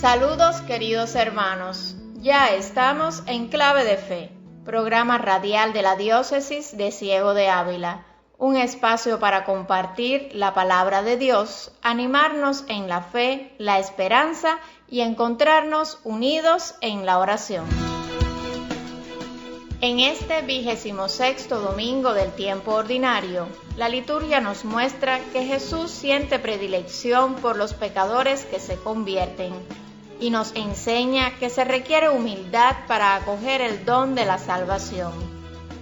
Saludos queridos hermanos, ya estamos en Clave de Fe, programa radial de la Diócesis de Ciego de Ávila, un espacio para compartir la palabra de Dios, animarnos en la fe, la esperanza y encontrarnos unidos en la oración. En este 26º domingo del tiempo ordinario, la liturgia nos muestra que Jesús siente predilección por los pecadores que se convierten y nos enseña que se requiere humildad para acoger el don de la salvación.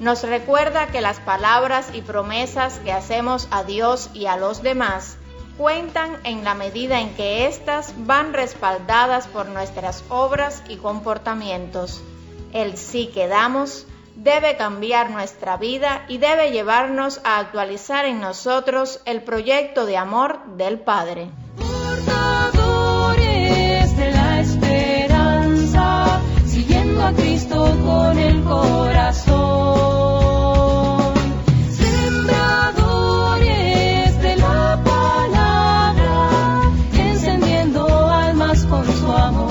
Nos recuerda que las palabras y promesas que hacemos a Dios y a los demás cuentan en la medida en que éstas van respaldadas por nuestras obras y comportamientos. El sí que damos debe cambiar nuestra vida y debe llevarnos a actualizar en nosotros el proyecto de amor del Padre. Portadores de la esperanza, siguiendo a Cristo con el corazón. Sembradores de la palabra, encendiendo almas con su amor.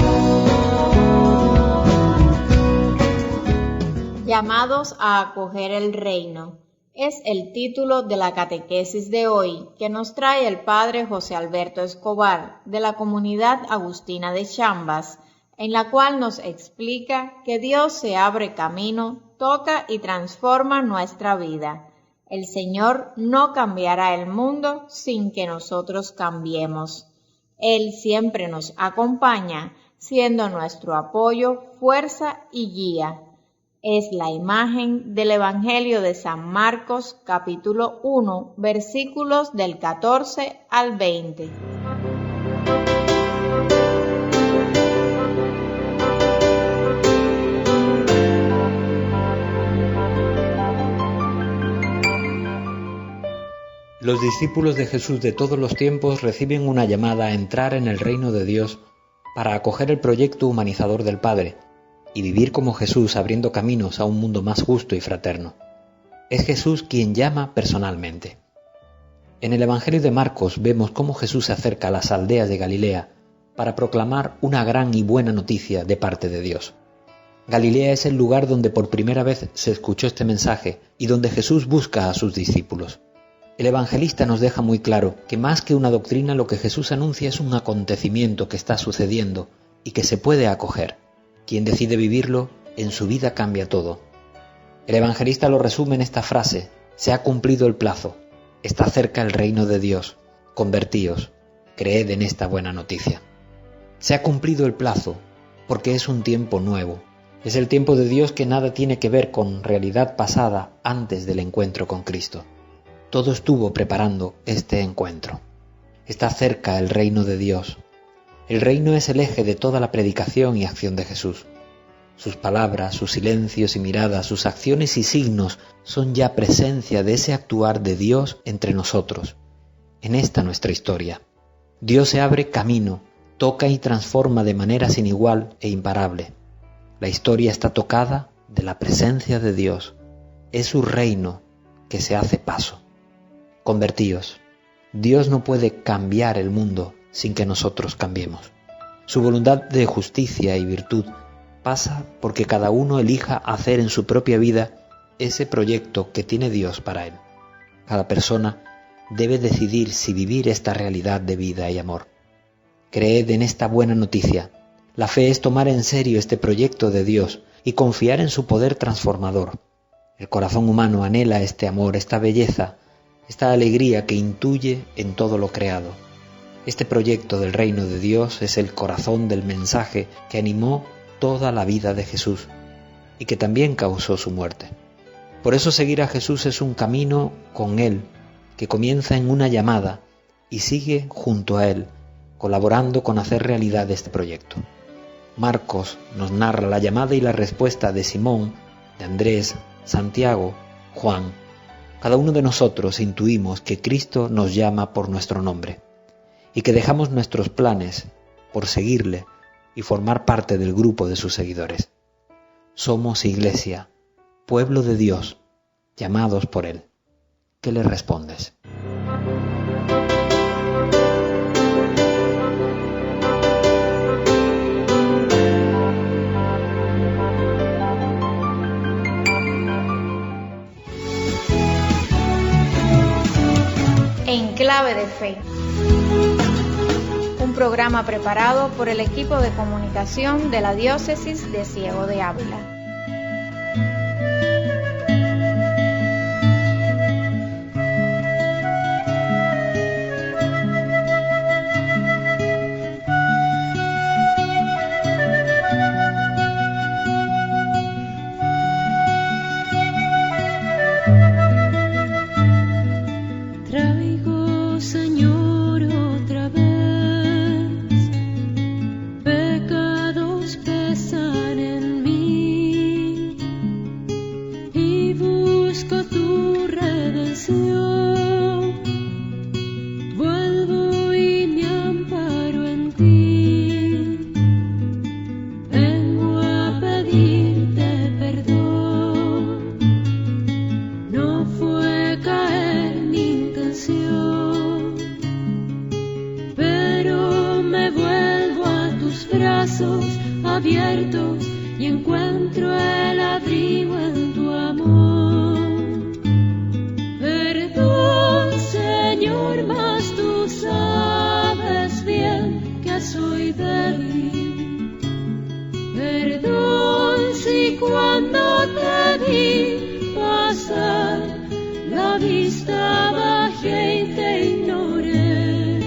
Llamados a acoger el reino, es el título de la catequesis de hoy que nos trae el Padre José Alberto Escobar de la Comunidad Agustina de Chambas, en la cual nos explica que Dios se abre camino, toca y transforma nuestra vida. El Señor no cambiará el mundo sin que nosotros cambiemos. Él siempre nos acompaña, siendo nuestro apoyo, fuerza y guía. Es la imagen del Evangelio de San Marcos, capítulo 1, versículos del 14 al 20. Los discípulos de Jesús de todos los tiempos reciben una llamada a entrar en el reino de Dios para acoger el proyecto humanizador del Padre y vivir como Jesús abriendo caminos a un mundo más justo y fraterno. Es Jesús quien llama personalmente. En el Evangelio de Marcos vemos cómo Jesús se acerca a las aldeas de Galilea para proclamar una gran y buena noticia de parte de Dios. Galilea es el lugar donde por primera vez se escuchó este mensaje y donde Jesús busca a sus discípulos. El evangelista nos deja muy claro que más que una doctrina lo que Jesús anuncia es un acontecimiento que está sucediendo y que se puede acoger. Quien decide vivirlo, en su vida cambia todo. El evangelista lo resume en esta frase: se ha cumplido el plazo, está cerca el reino de Dios, convertíos, creed en esta buena noticia. Se ha cumplido el plazo, porque es un tiempo nuevo. Es el tiempo de Dios que nada tiene que ver con realidad pasada antes del encuentro con Cristo. Todo estuvo preparando este encuentro. Está cerca el reino de Dios. El reino es el eje de toda la predicación y acción de Jesús. Sus palabras, sus silencios y miradas, sus acciones y signos son ya presencia de ese actuar de Dios entre nosotros, en esta nuestra historia. Dios se abre camino, toca y transforma de manera sin igual e imparable. La historia está tocada de la presencia de Dios. Es su reino que se hace paso. Convertíos. Dios no puede cambiar el mundo sin que nosotros cambiemos. Su voluntad de justicia y virtud pasa porque cada uno elija hacer en su propia vida ese proyecto que tiene Dios para él. Cada persona debe decidir si vivir esta realidad de vida y amor. Creed en esta buena noticia. La fe es tomar en serio este proyecto de Dios y confiar en su poder transformador. El corazón humano anhela este amor, esta belleza, esta alegría que intuye en todo lo creado. Este proyecto del reino de Dios es el corazón del mensaje que animó toda la vida de Jesús y que también causó su muerte. Por eso seguir a Jesús es un camino con Él que comienza en una llamada y sigue junto a Él, colaborando con hacer realidad este proyecto. Marcos nos narra la llamada y la respuesta de Simón, de Andrés, Santiago, Juan. Cada uno de nosotros intuimos que Cristo nos llama por nuestro nombre y que dejamos nuestros planes por seguirle y formar parte del grupo de sus seguidores. Somos Iglesia, pueblo de Dios, llamados por Él. ¿Qué le respondes? Clave de Fe. Un programa preparado por el equipo de comunicación de la Diócesis de Ciego de Ávila. Abiertos y encuentro el abrigo en tu amor. Perdón, Señor, mas tú sabes bien que soy débil. Perdón si cuando te vi pasar la vista bajé y te ignoré.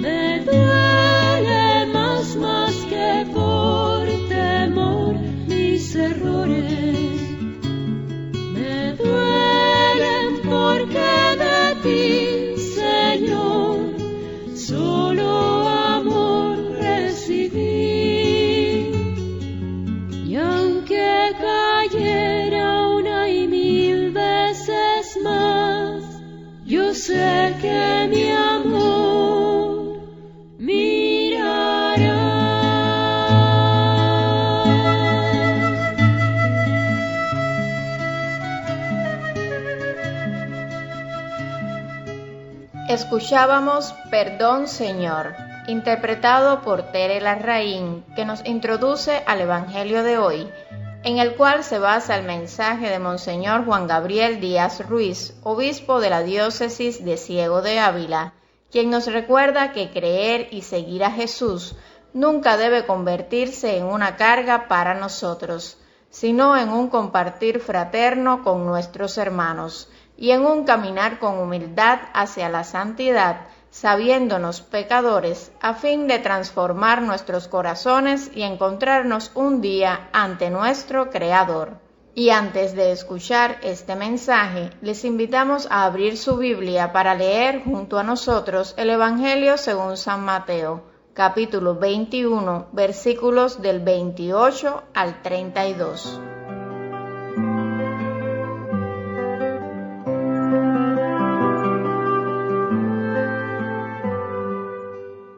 Me duele más que por temor mis errores. Me duelen porque de ti, Señor, solo amor recibí. Y aunque cayera una y mil veces más, yo sé que mi amor mirará. Escuchábamos Perdón, Señor, interpretado por Tere Larraín, que nos introduce al Evangelio de hoy, en el cual se basa el mensaje de Monseñor Juan Gabriel Díaz Ruiz, obispo de la Diócesis de Ciego de Ávila, quien nos recuerda que creer y seguir a Jesús nunca debe convertirse en una carga para nosotros, sino en un compartir fraterno con nuestros hermanos y en un caminar con humildad hacia la santidad, sabiéndonos pecadores, a fin de transformar nuestros corazones y encontrarnos un día ante nuestro Creador. Y antes de escuchar este mensaje, les invitamos a abrir su Biblia para leer junto a nosotros el Evangelio según San Mateo, capítulo 21, versículos del 28 al 32.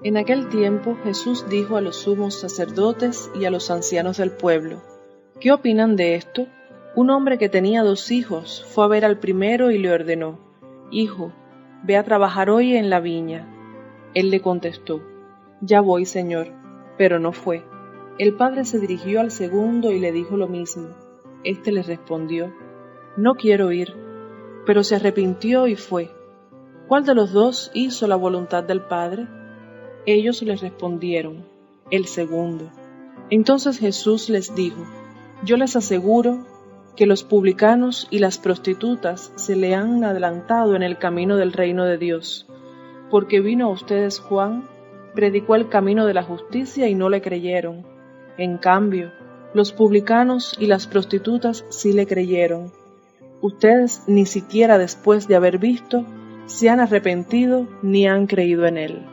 En aquel tiempo Jesús dijo a los sumos sacerdotes y a los ancianos del pueblo: ¿Qué opinan de esto? Un hombre que tenía 2 hijos fue a ver al primero y le ordenó: Hijo, ve a trabajar hoy en la viña. Él le contestó: Ya voy, Señor, pero no fue. El padre se dirigió al segundo y le dijo lo mismo. Este le respondió: No quiero ir, pero se arrepintió y fue. ¿Cuál de los 2 hizo la voluntad del padre? Ellos les respondieron: El segundo. Entonces Jesús les dijo: Yo les aseguro que los publicanos y las prostitutas se le han adelantado en el camino del reino de Dios, porque vino a ustedes Juan, predicó el camino de la justicia y no le creyeron. En cambio, los publicanos y las prostitutas sí le creyeron. Ustedes ni siquiera después de haber visto se han arrepentido ni han creído en él.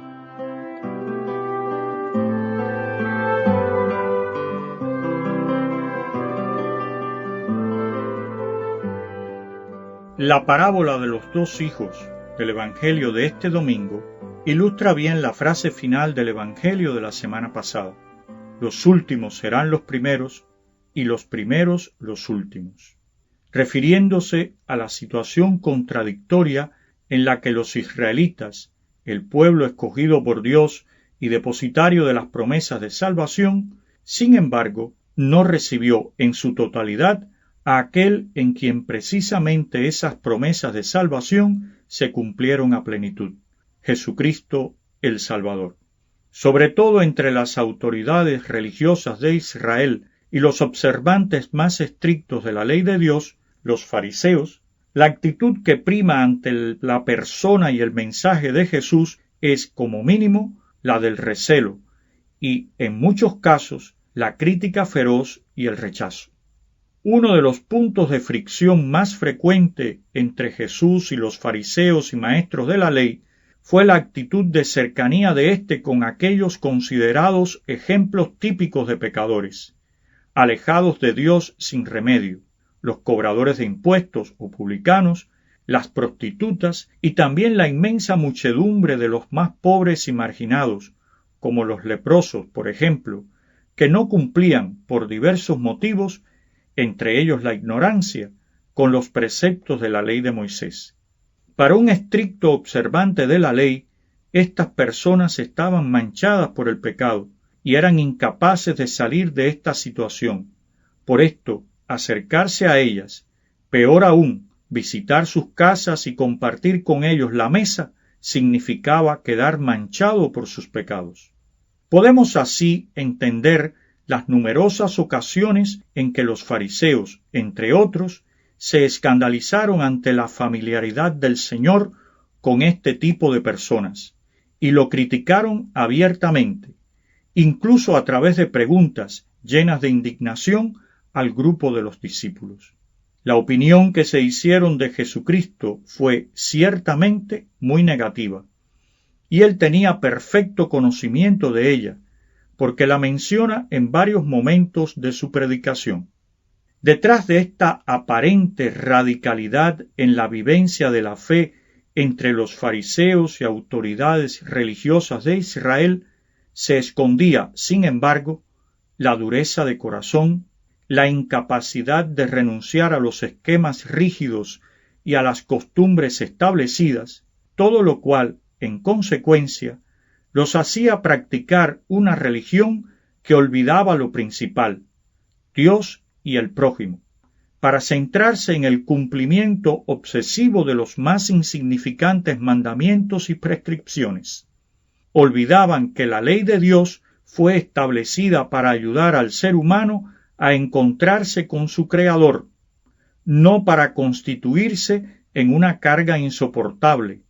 La parábola de los 2 hijos del Evangelio de este domingo ilustra bien la frase final del Evangelio de la semana pasada: los últimos serán los primeros y los primeros los últimos, refiriéndose a la situación contradictoria en la que los israelitas, el pueblo escogido por Dios y depositario de las promesas de salvación, sin embargo, no recibió en su totalidad a aquel en quien precisamente esas promesas de salvación se cumplieron a plenitud. Jesucristo el Salvador. Sobre todo entre las autoridades religiosas de Israel y los observantes más estrictos de la ley de Dios, los fariseos, la actitud que prima ante la persona y el mensaje de Jesús es, como mínimo, la del recelo y, en muchos casos, la crítica feroz y el rechazo. Uno de los puntos de fricción más frecuente entre Jesús y los fariseos y maestros de la ley fue la actitud de cercanía de éste con aquellos considerados ejemplos típicos de pecadores, alejados de Dios sin remedio, los cobradores de impuestos o publicanos, las prostitutas y también la inmensa muchedumbre de los más pobres y marginados, como los leprosos, por ejemplo, que no cumplían, por diversos motivos, entre ellos la ignorancia, con los preceptos de la ley de Moisés. Para un estricto observante de la ley, estas personas estaban manchadas por el pecado y eran incapaces de salir de esta situación. Por esto, acercarse a ellas, peor aún, visitar sus casas y compartir con ellos la mesa, significaba quedar manchado por sus pecados. Podemos así entender las numerosas ocasiones en que los fariseos, entre otros, se escandalizaron ante la familiaridad del Señor con este tipo de personas y lo criticaron abiertamente, incluso a través de preguntas llenas de indignación al grupo de los discípulos. La opinión que se hicieron de Jesucristo fue ciertamente muy negativa, y él tenía perfecto conocimiento de ella, porque la menciona en varios momentos de su predicación. Detrás de esta aparente radicalidad en la vivencia de la fe entre los fariseos y autoridades religiosas de Israel, se escondía, sin embargo, la dureza de corazón, la incapacidad de renunciar a los esquemas rígidos y a las costumbres establecidas, todo lo cual, en consecuencia, los hacía practicar una religión que olvidaba lo principal, Dios y el prójimo, para centrarse en el cumplimiento obsesivo de los más insignificantes mandamientos y prescripciones. Olvidaban que la ley de Dios fue establecida para ayudar al ser humano a encontrarse con su Creador, no para constituirse en una carga insoportable,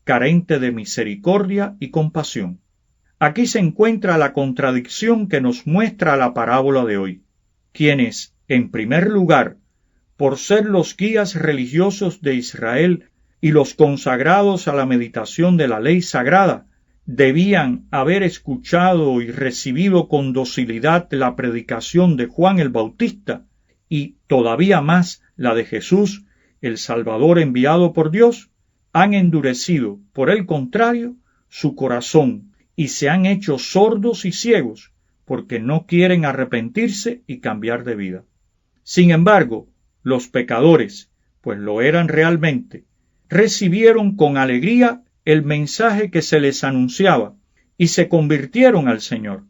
carente de misericordia y compasión. Aquí se encuentra la contradicción que nos muestra la parábola de hoy. Quienes, en primer lugar, por ser los guías religiosos de Israel y los consagrados a la meditación de la ley sagrada, debían haber escuchado y recibido con docilidad la predicación de Juan el Bautista y todavía más la de Jesús, el Salvador enviado por Dios, han endurecido, por el contrario, su corazón y se han hecho sordos y ciegos porque no quieren arrepentirse y cambiar de vida. Sin embargo, los pecadores, pues lo eran realmente, recibieron con alegría el mensaje que se les anunciaba y se convirtieron al Señor.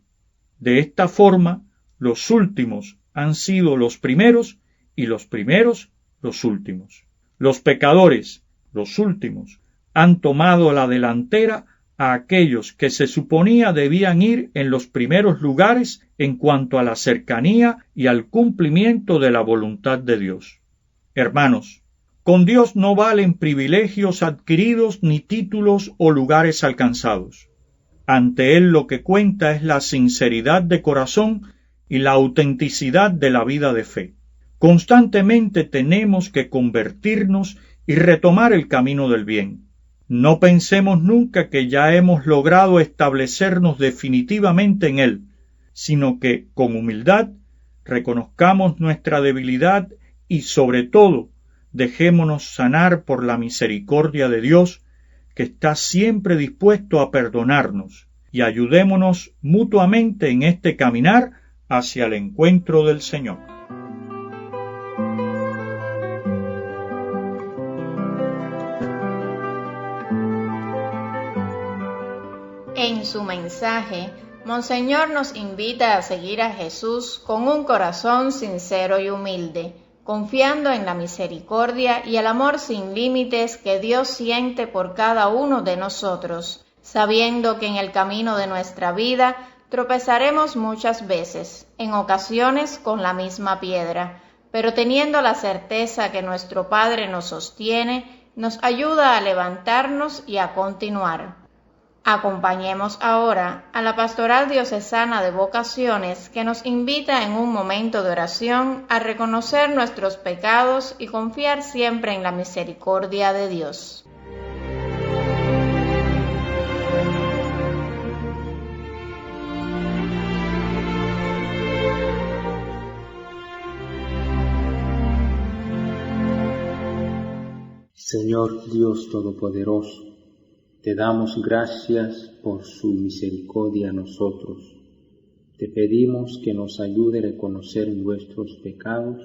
De esta forma, los últimos han sido los primeros y los primeros los últimos. Los pecadores, los últimos, han tomado la delantera a aquellos que se suponía debían ir en los primeros lugares en cuanto a la cercanía y al cumplimiento de la voluntad de Dios. Hermanos, con Dios no valen privilegios adquiridos ni títulos o lugares alcanzados. Ante Él lo que cuenta es la sinceridad de corazón y la autenticidad de la vida de fe. Constantemente tenemos que convertirnos y retomar el camino del bien. No pensemos nunca que ya hemos logrado establecernos definitivamente en Él, sino que, con humildad, reconozcamos nuestra debilidad y, sobre todo, dejémonos sanar por la misericordia de Dios, que está siempre dispuesto a perdonarnos, y ayudémonos mutuamente en este caminar hacia el encuentro del Señor. En su mensaje, Monseñor nos invita a seguir a Jesús con un corazón sincero y humilde, confiando en la misericordia y el amor sin límites que Dios siente por cada uno de nosotros, sabiendo que en el camino de nuestra vida tropezaremos muchas veces, en ocasiones con la misma piedra, pero teniendo la certeza que nuestro Padre nos sostiene, nos ayuda a levantarnos y a continuar. Acompañemos ahora a la Pastoral Diocesana de Vocaciones, que nos invita en un momento de oración a reconocer nuestros pecados y confiar siempre en la misericordia de Dios. Señor Dios Todopoderoso, te damos gracias por su misericordia a nosotros. Te pedimos que nos ayude a reconocer nuestros pecados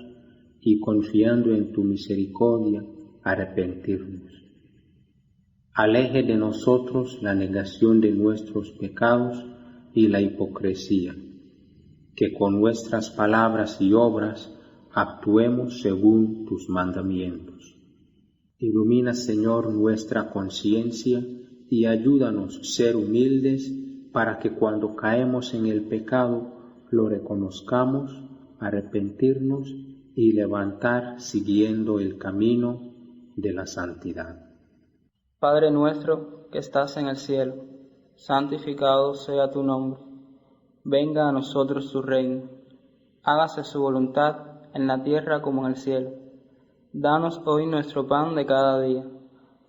y, confiando en tu misericordia, arrepentirnos. Aleje de nosotros la negación de nuestros pecados y la hipocresía, que con nuestras palabras y obras actuemos según tus mandamientos. Ilumina, Señor, nuestra conciencia y ayúdanos a ser humildes para que cuando caemos en el pecado lo reconozcamos, arrepentirnos y levantar siguiendo el camino de la santidad. Padre nuestro que estás en el cielo, santificado sea tu nombre. Venga a nosotros tu reino. Hágase su voluntad en la tierra como en el cielo. Danos hoy nuestro pan de cada día.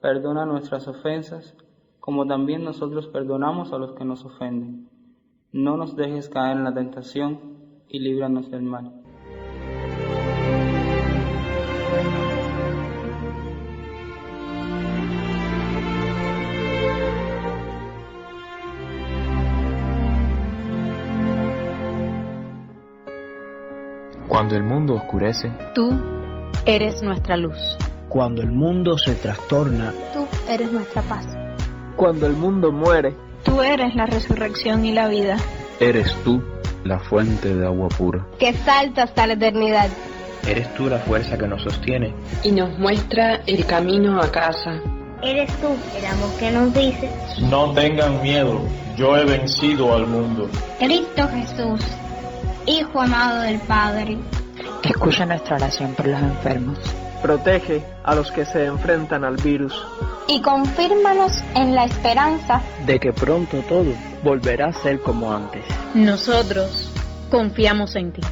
Perdona nuestras ofensas, como también nosotros perdonamos a los que nos ofenden. No nos dejes caer en la tentación y líbranos del mal. Cuando el mundo oscurece, tú eres nuestra luz. Cuando el mundo se trastorna, tú eres nuestra paz. Cuando el mundo muere, tú eres la resurrección y la vida. Eres tú la fuente de agua pura, que salta hasta la eternidad. Eres tú la fuerza que nos sostiene y nos muestra el camino a casa. Eres tú el amor que nos dice: no tengan miedo, yo he vencido al mundo. Cristo Jesús, Hijo amado del Padre, escucha nuestra oración por los enfermos. Protege a los que se enfrentan al virus. Y confírmanos en la esperanza de que pronto todo volverá a ser como antes. Nosotros confiamos en ti.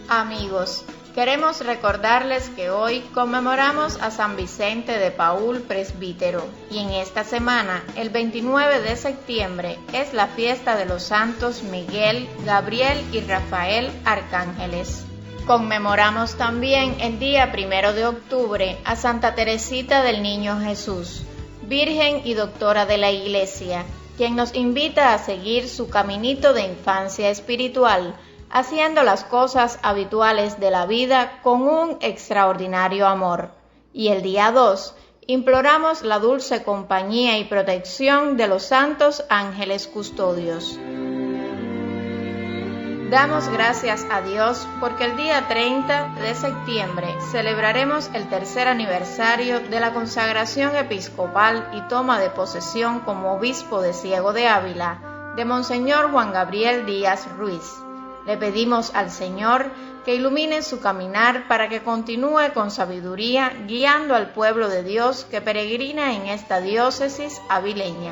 Amigos, queremos recordarles que hoy conmemoramos a San Vicente de Paúl, presbítero, y en esta semana, el 29 de septiembre, es la fiesta de los santos Miguel, Gabriel y Rafael, arcángeles. Conmemoramos también el día 1 de octubre a Santa Teresita del Niño Jesús, Virgen y Doctora de la Iglesia, quien nos invita a seguir su caminito de infancia espiritual, haciendo las cosas habituales de la vida con un extraordinario amor. Y el día 2, imploramos la dulce compañía y protección de los santos ángeles custodios. Damos gracias a Dios porque el día 30 de septiembre celebraremos el tercer aniversario de la consagración episcopal y toma de posesión como obispo de Ciego de Ávila de Monseñor Juan Gabriel Díaz Ruiz. Le pedimos al Señor que ilumine su caminar para que continúe con sabiduría guiando al pueblo de Dios que peregrina en esta diócesis avileña.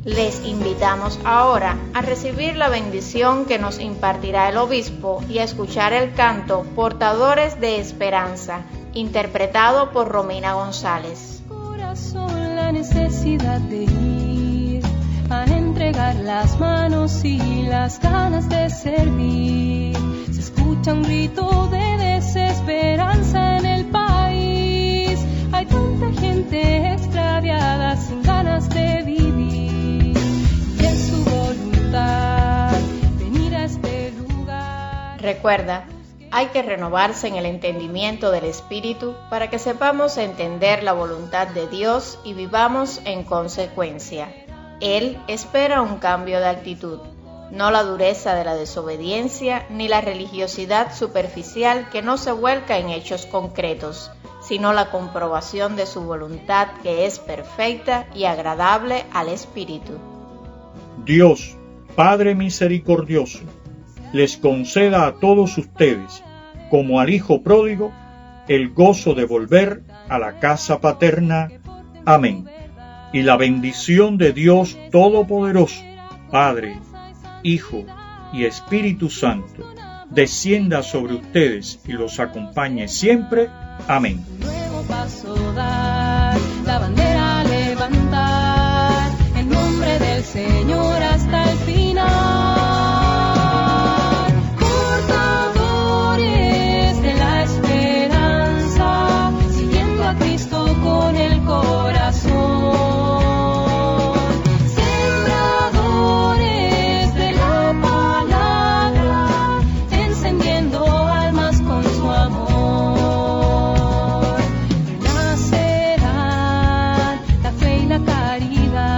Les invitamos ahora a recibir la bendición que nos impartirá el obispo y a escuchar el canto Portadores de Esperanza, interpretado por Romina González. Corazón, la necesidad de ir a entregar levantar las manos y las ganas de servir. Se escucha un grito de desesperanza en el país. Hay tanta gente extraviada sin ganas de vivir. Y es su voluntad venir a este lugar. Recuerda, hay que renovarse en el entendimiento del Espíritu para que sepamos entender la voluntad de Dios y vivamos en consecuencia. Él espera un cambio de actitud, no la dureza de la desobediencia ni la religiosidad superficial que no se vuelca en hechos concretos, sino la comprobación de su voluntad que es perfecta y agradable al Espíritu. Dios, Padre misericordioso, les conceda a todos ustedes, como al Hijo pródigo, el gozo de volver a la casa paterna. Amén. Y la bendición de Dios Todopoderoso, Padre, Hijo y Espíritu Santo, descienda sobre ustedes y los acompañe siempre. Amén. Nuevo paso dar, la bandera levantar, en nombre del Señor hasta el final. Portadores de la esperanza, siguiendo a Cristo con el corazón. Sembradores de la palabra, encendiendo almas con su amor. Nacerán la fe y la caridad.